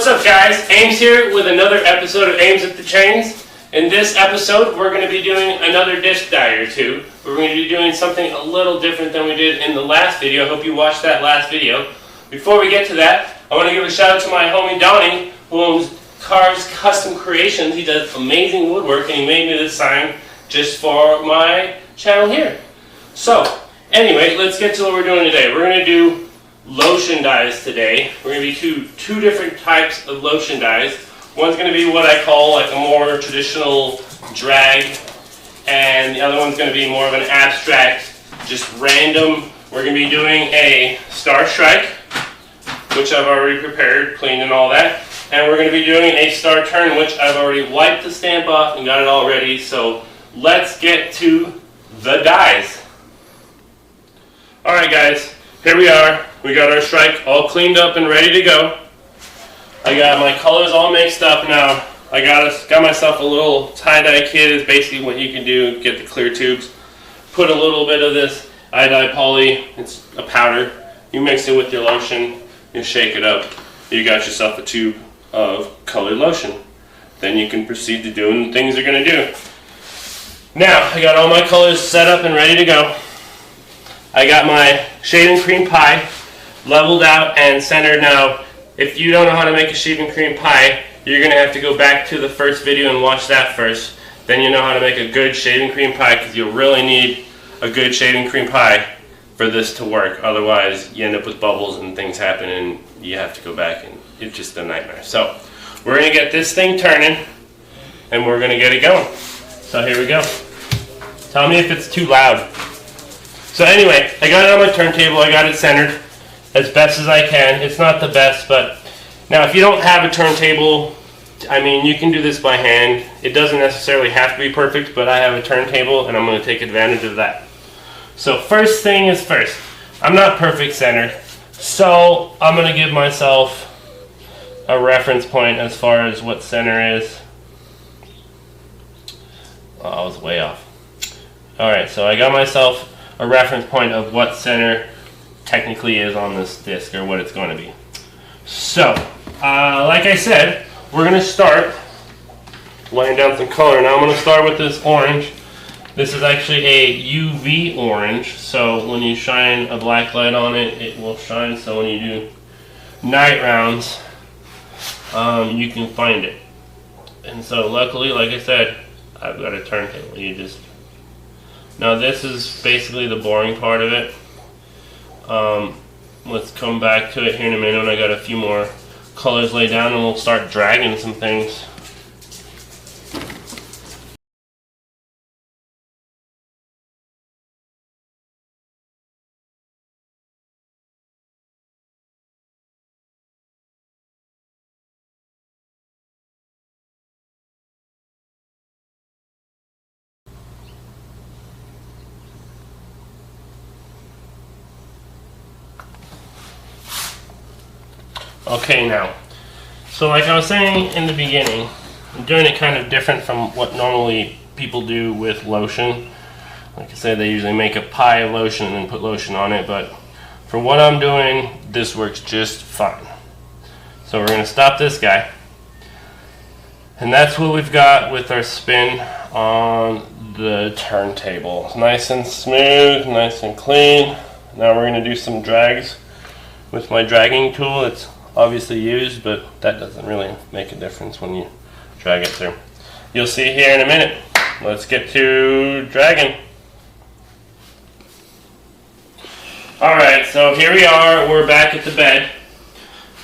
What's up, guys? Ames here with another episode of Ames at the Chains. In this episode, we're going to be doing another disc dye or two. We're going to be doing something a little different than we did in the last video. I hope you watched that last video. Before we get to that, I want to give a shout out to my homie Donnie, who owns Cars Custom Creations. He does amazing woodwork, and he made me this sign just for my channel here. So, anyway, let's get to what we're doing today. We're going to do lotion dyes today. We're going to be two different types of lotion dyes. One's going to be what I call like a more traditional drag, and the other one's going to be more of an abstract, just random. We're going to be doing a Star Strike, which I've already prepared, cleaned and all that. And we're going to be doing a Star Turn, which I've already wiped the stamp off and got it all ready. So let's get to the dyes. Alright guys, here we are. We got our strike all cleaned up and ready to go. I got my colors all mixed up now. I got myself a little tie-dye kit. Is basically what you can do. Get the clear tubes. Put a little bit of this iodide poly. It's a powder. You mix it with your lotion. You shake it up. You got yourself a tube of colored lotion. Then you can proceed to doing the things you're going to do. Now, I got all my colors set up and ready to go. I got my shaving cream pie leveled out and centered. Now, if you don't know how to make a shaving cream pie, you're going to have to go back to the first video and watch that first. Then you know how to make a good shaving cream pie, because you'll really need a good shaving cream pie for this to work. Otherwise, you end up with bubbles and things happen and you have to go back and it's just a nightmare. So, we're going to get this thing turning and we're going to get it going. So here we go. Tell me if it's too loud. So anyway, I got it on my turntable. I got it centered as best as I can. It's not the best, but now if you don't have a turntable, I mean, you can do this by hand. It doesn't necessarily have to be perfect, but I have a turntable and I'm going to take advantage of that. So first thing is first. I'm not perfect centered, so I'm going to give myself a reference point as far as what center is. Oh, I was way off. Alright, so I got myself a reference point of what center technically is on this disc, or what it's going to be. So, like I said, we're going to start laying down some color. Now I'm going to start with this orange. This is actually a UV orange, so when you shine a black light on it, it will shine. So when you do night rounds, you can find it. And so luckily, like I said, I've got a turntable. Now this is basically the boring part of it. Let's come back to it here in a minute when I got a few more colors laid down and we'll start dragging some things. Okay, now, so like I was saying in the beginning, I'm doing it kind of different from what normally people do with lotion. Like I said, they usually make a pie of lotion and then put lotion on it, but for what I'm doing, this works just fine. So we're going to stop this guy. And that's what we've got with our spin on the turntable. Nice and smooth, nice and clean. Now we're going to do some drags with my dragging tool. It's obviously used, but that doesn't really make a difference when you drag it through. You'll see here in a minute. Let's get to dragging. Alright, so here we are. We're back at the bed.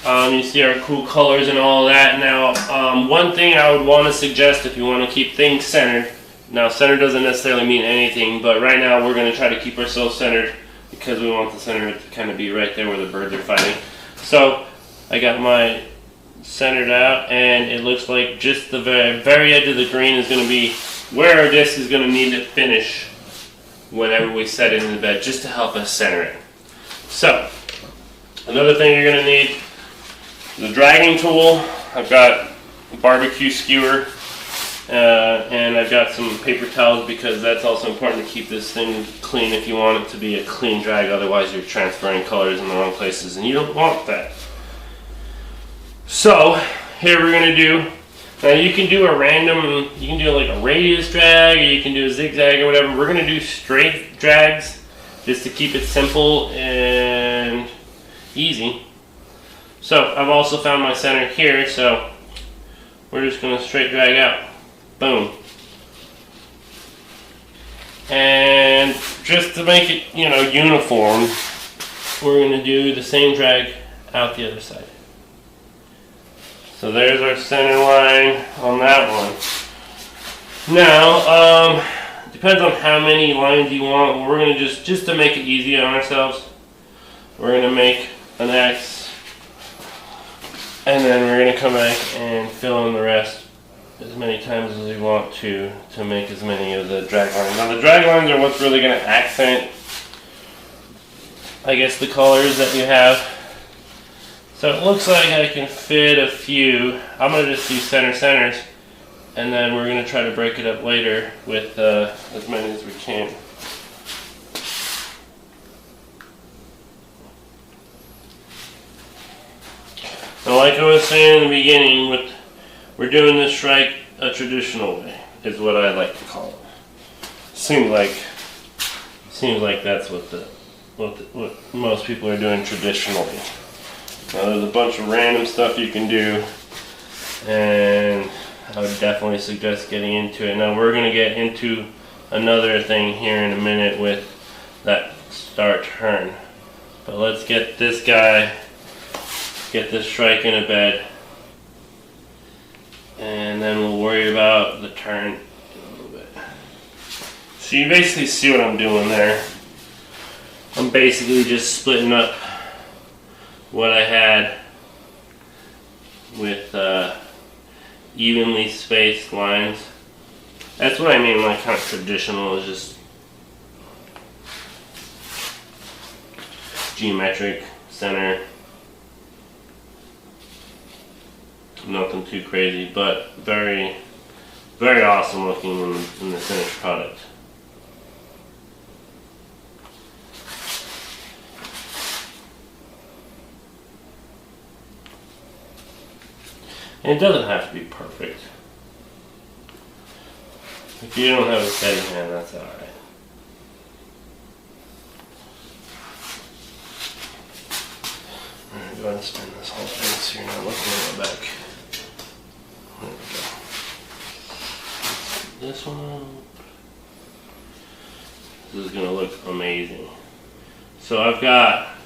You see our cool colors and all that. Now, one thing I would want to suggest if you want to keep things centered. Now, center doesn't necessarily mean anything, but right now we're going to try to keep ourselves centered because we want the center to kind of be right there where the birds are fighting. So, I got my centered out, and it looks like just the very edge of the green is going to be where our disc is going to need to finish whenever we set it in the bed, just to help us center it. So, another thing you're going to need, the dragging tool. I've got a barbecue skewer, and I've got some paper towels because that's also important to keep this thing clean if you want it to be a clean drag. Otherwise you're transferring colors in the wrong places and you don't want that. So here we're gonna do. Now you can do a random, you can do like a radius drag, or you can do a zigzag or whatever. We're gonna do straight drags just to keep it simple and easy. So I've also found my center here, so we're just gonna straight drag out. Boom. And just to make it, you know, uniform, we're gonna do the same drag out the other side. So there's our center line on that one. Now, depends on how many lines you want. We're gonna just to make it easy on ourselves, we're gonna make an X, and then we're gonna come back and fill in the rest as many times as we want to make as many of the drag lines. Now the drag lines are what's really gonna accent, I guess, the colors that you have. So it looks like I can fit a few. I'm going to just do centers, and then we're going to try to break it up later with as many as we can. Now, like I was saying in the beginning, we're doing this shrike a traditional way, is what I like to call it. Seems like that's what most people are doing traditionally. Now there's a bunch of random stuff you can do, and I would definitely suggest getting into it. Now we're going to get into another thing here in a minute with that start turn. But let's get this guy, get this shrike in a bed, and then we'll worry about the turn in a little bit. So you basically see what I'm doing there. I'm basically just splitting up what I had with evenly spaced lines. That's what I mean by kind of traditional, is just geometric center. Nothing too crazy, but very, very awesome looking in the finished product. And it doesn't have to be perfect. If you don't have a steady hand, that's alright. I'm going to go ahead and spin this whole thing so you're not looking at my back. There we go. This one. This is going to look amazing. So I've got,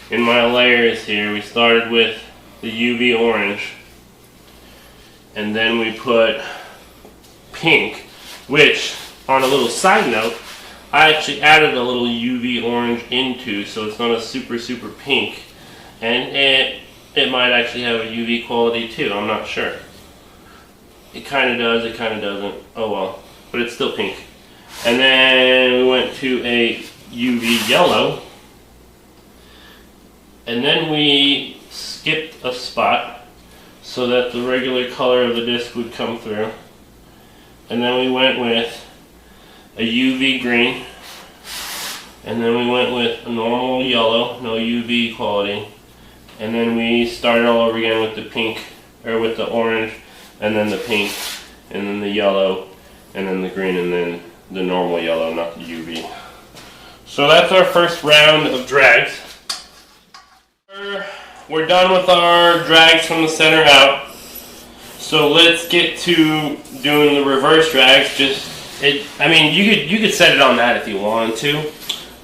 in my layers here, we started with the UV orange. And then we put pink, which, on a little side note, I actually added a little UV orange into, so it's not a super, super pink. And it might actually have a UV quality too, I'm not sure. It kind of does, it kind of doesn't. Oh well, but it's still pink. And then we went to a UV yellow. And then we skipped a spot so that the regular color of the disc would come through. And then we went with a UV green. And then we went with a normal yellow, no UV quality. And then we started all over again with the pink, or with the orange, and then the pink, and then the yellow, and then the green, and then the normal yellow, not the UV. So that's our first round of drags. We're done with our drags from the center out. So let's get to doing the reverse drags. I mean, you could set it on that if you wanted to,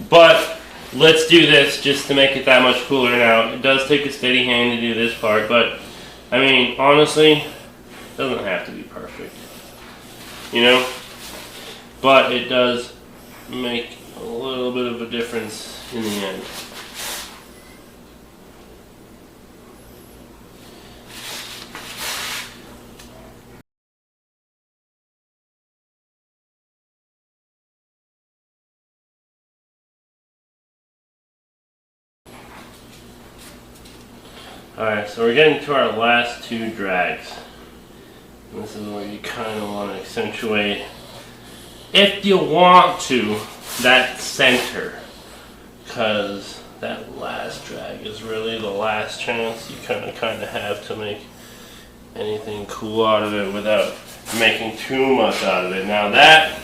but let's do this just to make it that much cooler. Now, it does take a steady hand to do this part, but I mean, honestly, it doesn't have to be perfect, you know? But it does make a little bit of a difference in the end. Alright, so we're getting to our last two drags. And this is where you kind of want to accentuate, if you want to, that center. Because that last drag is really the last chance you kind of have to make anything cool out of it without making too much out of it. Now that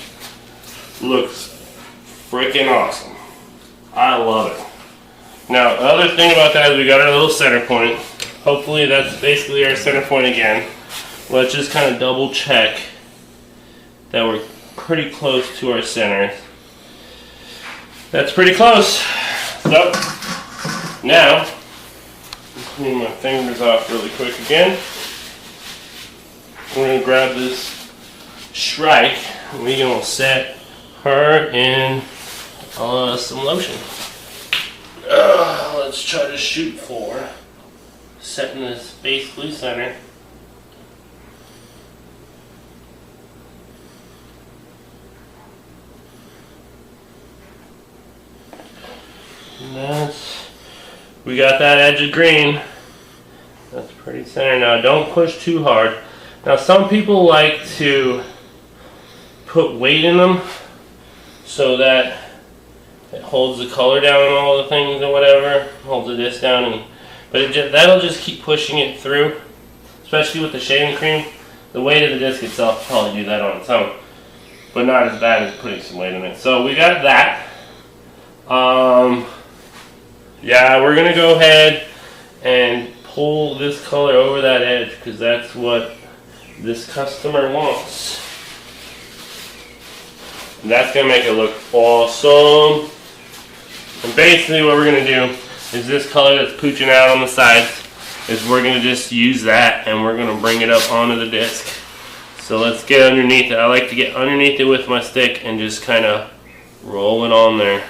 looks freaking awesome. I love it. Now the other thing about that is we got our little center point. Hopefully that's basically our center point again. Let's just kind of double check that we're pretty close to our center. That's pretty close. So now, clean my fingers off really quick again. We're going to grab this Shrike and we're going to set her in some lotion. Let's try to shoot for setting this basically center. And we got that edge of green. That's pretty center. Now don't push too hard. Now some people like to put weight in them so that it holds the color down on all the things or whatever, holds the disc down, but that'll just keep pushing it through, especially with the shaving cream. The weight of the disc itself will probably do that on its own, but not as bad as putting some weight in it. So we got that. Yeah, we're going to go ahead and pull this color over that edge because that's what this customer wants. And that's going to make it look awesome. And basically what we're going to do is this color that's pooching out on the sides is we're going to just use that and we're going to bring it up onto the disc. So let's get underneath it. I like to get underneath it with my stick and just kind of roll it on there.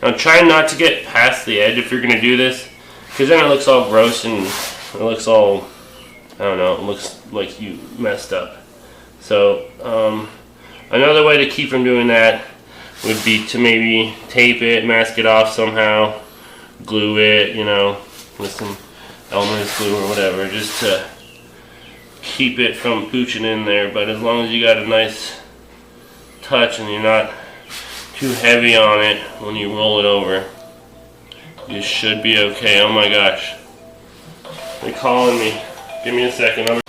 Now try not to get past the edge if you're going to do this, because then it looks all gross and it looks all, I don't know, it looks like you messed up. So another way to keep from doing that would be to maybe tape it, mask it off somehow, glue it, you know, with some Elmer's glue or whatever, just to keep it from pooching in there. But as long as you got a nice touch and you're not too heavy on it when you roll it over, you should be okay. Oh my gosh, they're calling me. Give me a second.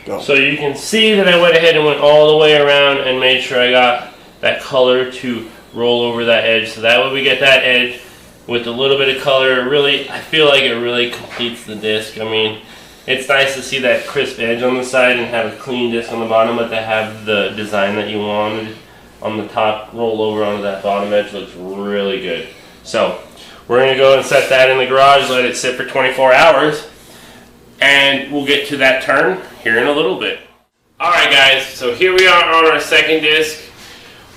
Go. So you can see that I went ahead and went all the way around and made sure I got that color to roll over that edge. So that way we get that edge with a little bit of color. Really, I feel like it really completes the disc. I mean, it's nice to see that crisp edge on the side and have a clean disc on the bottom, but to have the design that you wanted on the top roll over onto that bottom edge looks really good. So we're going to go and set that in the garage, let it sit for 24 hours, and we'll get to that turn here in a little bit. Alright guys, so here we are on our second disc.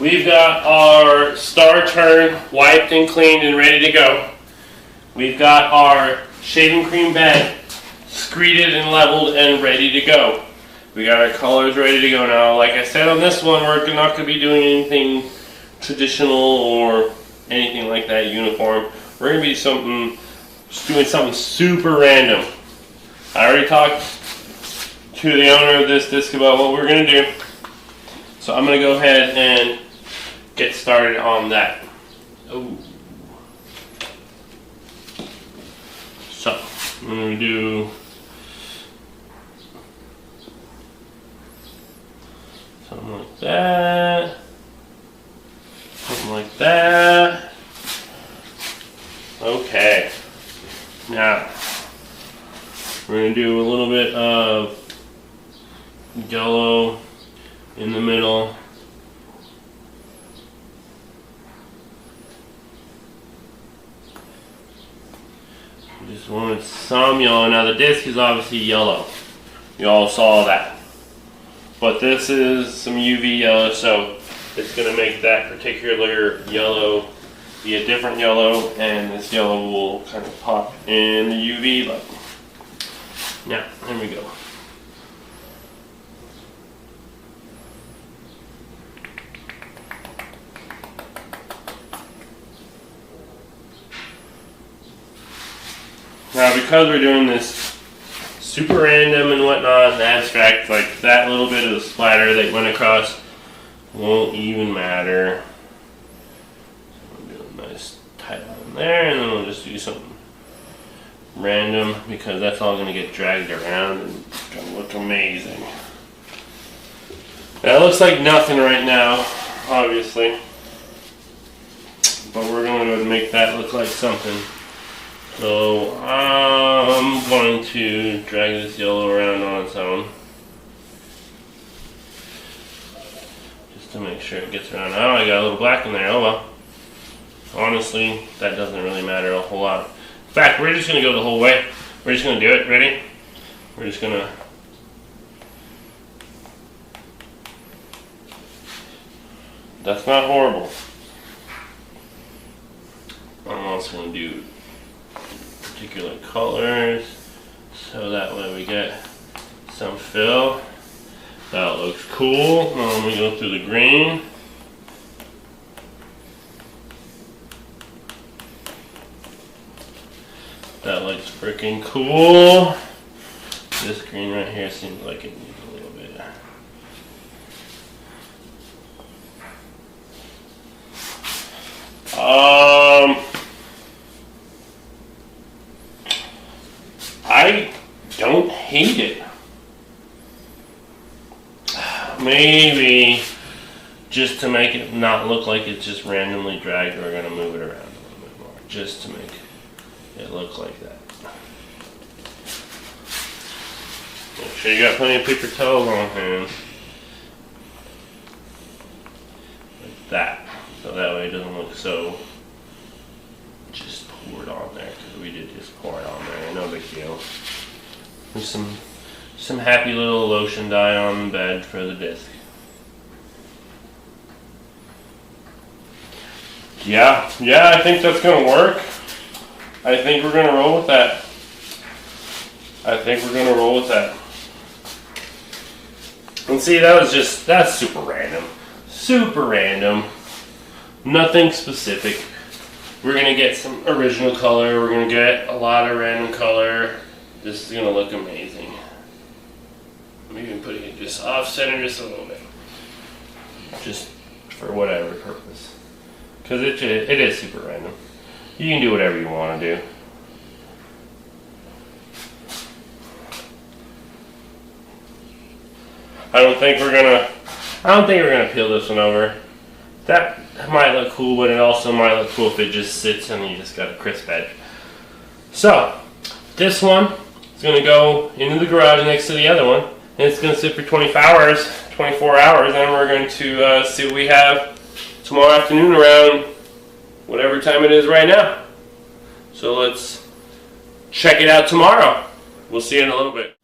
We've got our star turn wiped and cleaned and ready to go. We've got our shaving cream bed screeded and leveled and ready to go. We got our colors ready to go now. Like I said on this one, we're not going to be doing anything traditional or anything like that uniform. We're going to be doing something super random. I already talked to the owner of this disc about what we're going to do. So I'm going to go ahead and get started on that. Oh. So I'm going to do something like that, something like that. Okay, now we're going to do a little bit of yellow in the middle. Just wanted some yellow. Now the disc is obviously yellow. You all saw that. But this is some UV yellow, so it's going to make that particular yellow be a different yellow, and this yellow will kind of pop in the UV light. Now, here we go. Now, because we're doing this super random and whatnot, and abstract, like that little bit of the splatter that went across won't even matter. So I'll do a nice tie that in there, and then we'll just do something random because that's all going to get dragged around and it's going to look amazing. Now it looks like nothing right now, obviously, but we're going to make that look like something. So I'm going to drag this yellow around on its own just to make sure it gets around. Oh, I got a little black in there. Oh well. Honestly, that doesn't really matter a whole lot. In fact, we're just going to go the whole way. We're just going to do it. Ready? We're just going to... That's not horrible. I'm also going to do particular colors so that way we get some fill. That looks cool. Now we go through the green. That looks freaking cool. This green right here seems like it needs a little bit. I don't hate it. Maybe just to make it not look like it's just randomly dragged, we're going to move it around a little bit more just to make it look like that. Make sure you got plenty of paper towels on hand. Like that. So that way it doesn't look so just poured on there, because we did just pour it on there. No big deal. There's some happy little lotion dye on the bed for the disc. Yeah, I think that's gonna work. I think we're gonna roll with that. And see, that's super random. Super random. Nothing specific. We're gonna get some original color. We're gonna get a lot of random color. This is gonna look amazing. I'm even putting it just off center just a little bit. Just for whatever purpose. Because it is super random. You can do whatever you want to do. I don't think we're gonna peel this one over. That might look cool, but it also might look cool if it just sits and you just got a crisp edge. So this one is gonna go into the garage next to the other one, and it's gonna sit for 24 hours, and we're going to see what we have tomorrow afternoon around whatever time it is right now. So let's check it out tomorrow. We'll see you in a little bit.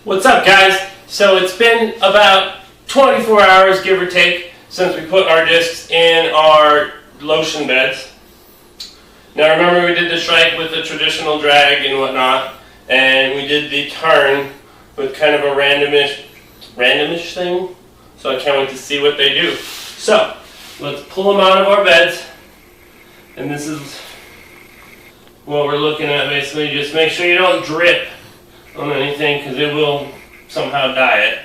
What's up, guys? So it's been about 24 hours, give or take, since we put our discs in our lotion beds. Now remember, we did the strike with the traditional drag and whatnot, and we did the turn with kind of a randomish thing. So I can't wait to see what they do. So let's pull them out of our beds, and this is what we're looking at basically. Just make sure you don't drip on anything, because it will somehow dye it.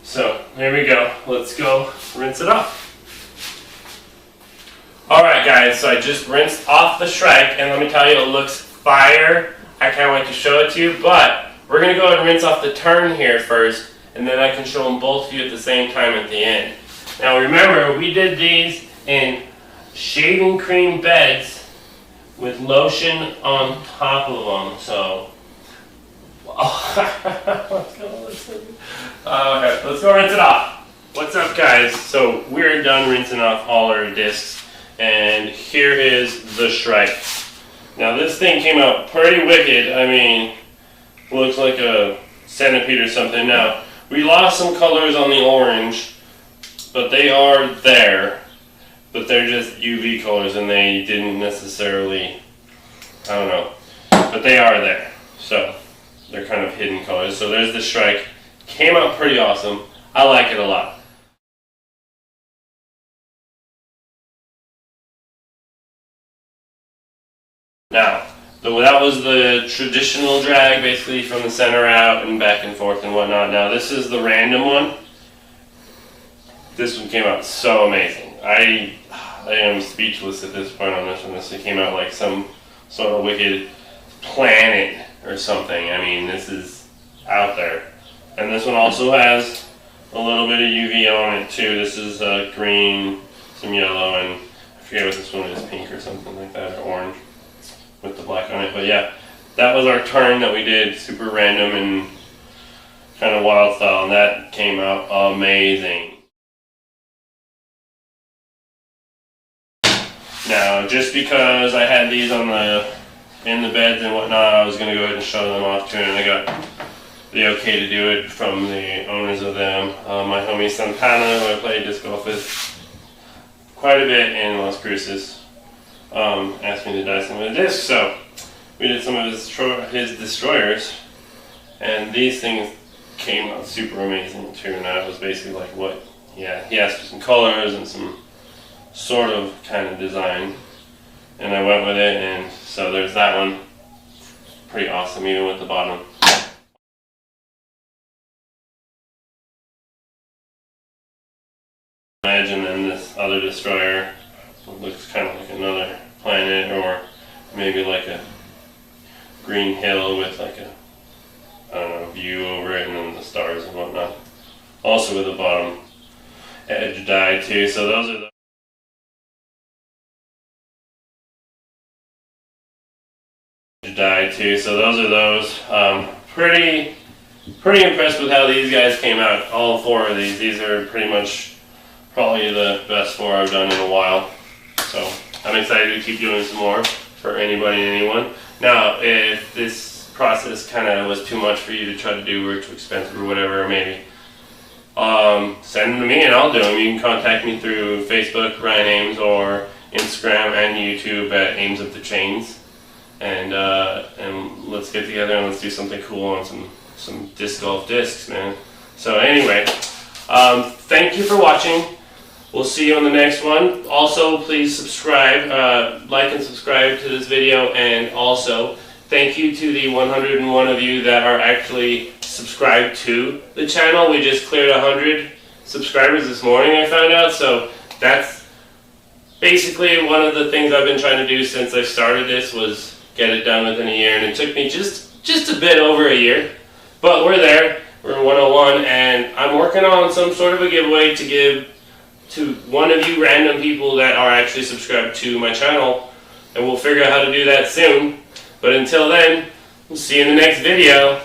So there we go. Let's go rinse it off. Alright guys, so I just rinsed off the strike, and let me tell you, it looks fire. I can't wait to show it to you, but we're going to go ahead and rinse off the turn here first, and then I can show them both to you at the same time at the end. Now remember, we did these in shaving cream beds with lotion on top of them, so let's go rinse it off. What's up, guys? So we're done rinsing off all our discs, and here is the strike. Now this thing came out pretty wicked. I mean, looks like a centipede or something. Now we lost some colors on the orange, but they are there. But they're just UV colors, and they didn't necessarily, I don't know, but they are there. So they're kind of hidden colors. So there's the strike. Came out pretty awesome. I like it a lot. Now, that was the traditional drag, basically from the center out and back and forth and whatnot. Now this is the random one. This one came out so amazing. I am speechless at this point on this one. This came out like some sort of wicked planet or something. I mean, this is out there. And this one also has a little bit of UV on it too. This is green, some yellow, and I forget what this one is, pink or something like that, or orange with the black on it. But yeah, that was our turn that we did, super random and kind of wild style, and that came out amazing. Now, just because I had these on in the beds and whatnot, I was going to go ahead and show them off too, and I got the okay to do it from the owners of them. My homie Santana, who I played disc golf with quite a bit in Las Cruces, asked me to dye some of the discs, so we did some of his destroyers, and these things came out super amazing too. And that was basically like what, yeah, he asked for some colors and some sort of kind of design, and I went with it, and so there's that one. Pretty awesome, even with the bottom. Imagine then this other destroyer looks kind of like another planet, or maybe like a green hill with like a, I don't know, view over it, and then the stars and whatnot. Also with the bottom edge dye too. So those are those. Pretty impressed with how these guys came out. All four of these. These are pretty much probably the best four I've done in a while. So I'm excited to keep doing some more for anybody and anyone. Now, if this process kind of was too much for you to try to do, or too expensive or whatever, maybe, send them to me and I'll do them. You can contact me through Facebook, Ryan Ames, or Instagram and YouTube at Ames of the Chains. And let's get together and let's do something cool on some disc golf discs, man. So anyway, thank you for watching. We'll see you on the next one. Also, please subscribe, like and subscribe to this video, and also thank you to the 101 of you that are actually subscribed to the channel. We just cleared 100 subscribers this morning, I found out, so that's basically one of the things I've been trying to do since I started this, was get it done within a year, and it took me just a bit over a year, but we're there. We're 101, and I'm working on some sort of a giveaway to give to one of you random people that are actually subscribed to my channel, and we'll figure out how to do that soon. But until then, we'll see you in the next video.